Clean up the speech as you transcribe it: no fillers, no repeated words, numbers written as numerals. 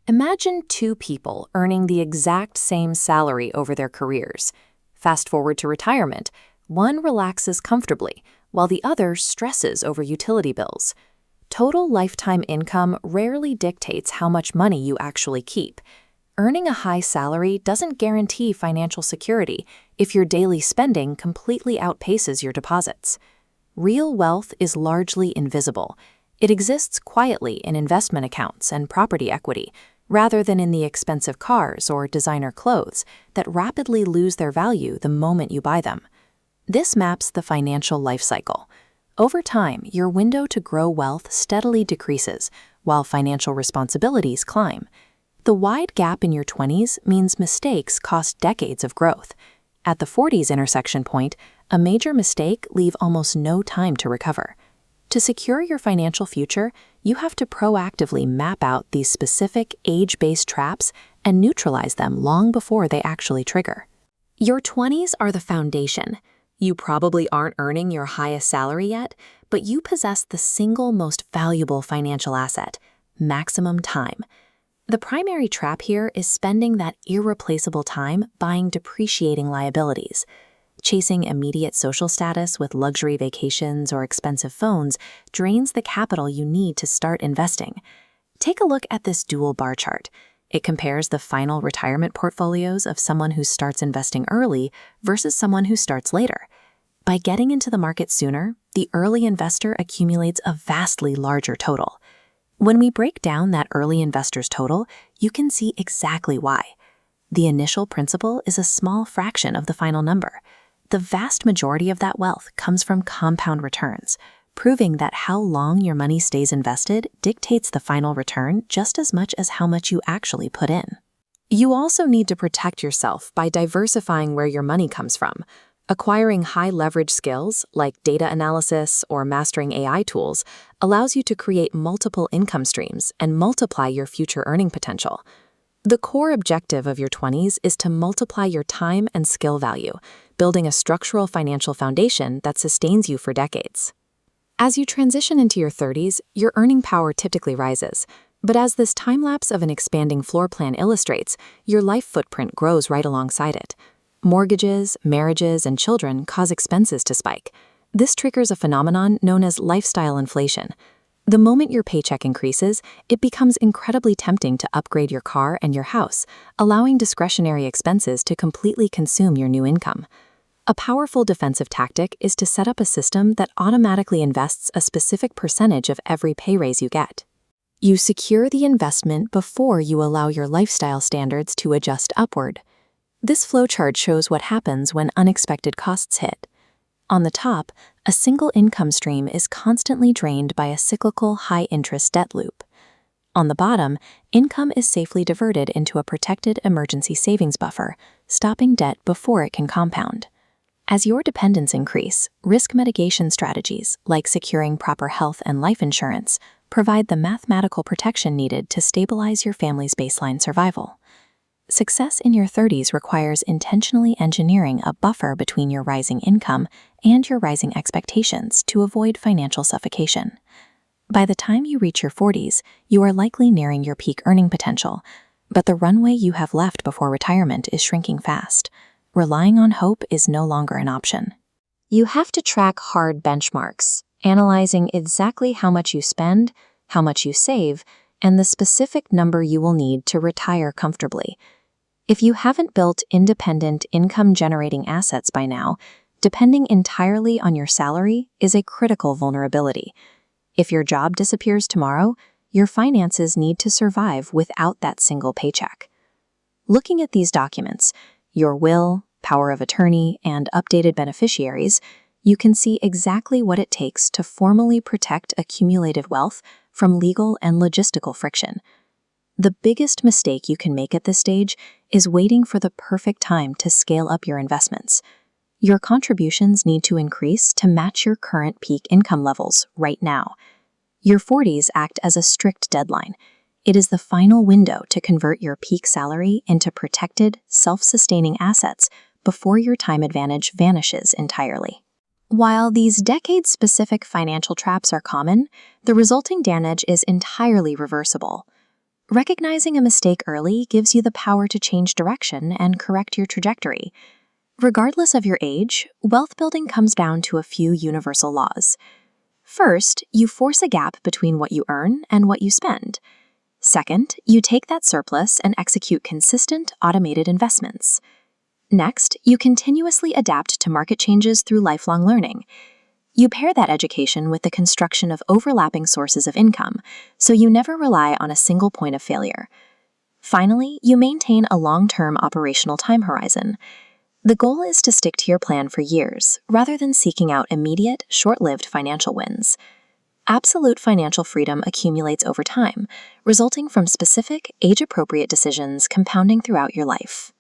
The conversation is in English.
Imagine two people earning the exact same salary over their careers. Fast forward to retirement, one relaxes comfortably, while the other stresses over utility bills. Total lifetime income rarely dictates how much money you actually keep. Earning a high salary doesn't guarantee financial security if your daily spending completely outpaces your deposits. Real wealth is largely invisible. It exists quietly in investment accounts and property equity, rather than in the expensive cars or designer clothes that rapidly lose their value the moment you buy them. This maps the financial life cycle. Over time, your window to grow wealth steadily decreases, while financial responsibilities climb. The wide gap in your 20s means mistakes cost decades of growth. At the 40s intersection point, a major mistake leaves almost no time to recover. To secure your financial future, you have to proactively map out these specific age-based traps and neutralize them long before they actually trigger. Your 20s are the foundation. You probably aren't earning your highest salary yet, but you possess the single most valuable financial asset: maximum time. The primary trap here is spending that irreplaceable time buying depreciating liabilities. Chasing immediate social status with luxury vacations or expensive phones drains the capital you need to start investing. Take a look at this dual bar chart. It compares the final retirement portfolios of someone who starts investing early versus someone who starts later. By getting into the market sooner, the early investor accumulates a vastly larger total. When we break down that early investor's total, you can see exactly why. The initial principal is a small fraction of the final number. The vast majority of that wealth comes from compound returns, proving that how long your money stays invested dictates the final return just as much as how much you actually put in. You also need to protect yourself by diversifying where your money comes from. Acquiring high-leverage skills like data analysis or mastering AI tools allows you to create multiple income streams and multiply your future earning potential. The core objective of your 20s is to multiply your time and skill value, building a structural financial foundation that sustains you for decades. As you transition into your 30s, your earning power typically rises. But as this time-lapse of an expanding floor plan illustrates, your life footprint grows right alongside it. Mortgages, marriages, and children cause expenses to spike. This triggers a phenomenon known as lifestyle inflation. The moment your paycheck increases, it becomes incredibly tempting to upgrade your car and your house, allowing discretionary expenses to completely consume your new income. A powerful defensive tactic is to set up a system that automatically invests a specific percentage of every pay raise you get. You secure the investment before you allow your lifestyle standards to adjust upward. This flowchart shows what happens when unexpected costs hit. On the top, a single income stream is constantly drained by a cyclical high-interest debt loop. On the bottom, income is safely diverted into a protected emergency savings buffer, stopping debt before it can compound. As your dependents increase, risk mitigation strategies like securing proper health and life insurance provide the mathematical protection needed to stabilize your family's baseline survival. Success in your 30s requires intentionally engineering a buffer between your rising income and your rising expectations to avoid financial suffocation. By the time you reach your 40s, you are likely nearing your peak earning potential, but the runway you have left before retirement is shrinking fast. Relying on hope is no longer an option. You have to track hard benchmarks, analyzing exactly how much you spend, how much you save, and the specific number you will need to retire comfortably. If you haven't built independent income-generating assets by now, depending entirely on your salary is a critical vulnerability. If your job disappears tomorrow, your finances need to survive without that single paycheck. Looking at these documents, your will, power of attorney, and updated beneficiaries, you can see exactly what it takes to formally protect accumulated wealth from legal and logistical friction. The biggest mistake you can make at this stage is waiting for the perfect time to scale up your investments. Your contributions need to increase to match your current peak income levels right now. Your 40s act as a strict deadline. It is the final window to convert your peak salary into protected, self-sustaining assets before your time advantage vanishes entirely. While these decade-specific financial traps are common, the resulting damage is entirely reversible. Recognizing a mistake early gives you the power to change direction and correct your trajectory. Regardless of your age, wealth building comes down to a few universal laws. First, you force a gap between what you earn and what you spend. Second, you take that surplus and execute consistent, automated investments. Next, you continuously adapt to market changes through lifelong learning. You pair that education with the construction of overlapping sources of income, so you never rely on a single point of failure. Finally, you maintain a long-term operational time horizon. The goal is to stick to your plan for years, rather than seeking out immediate, short-lived financial wins. Absolute financial freedom accumulates over time, resulting from specific, age-appropriate decisions compounding throughout your life.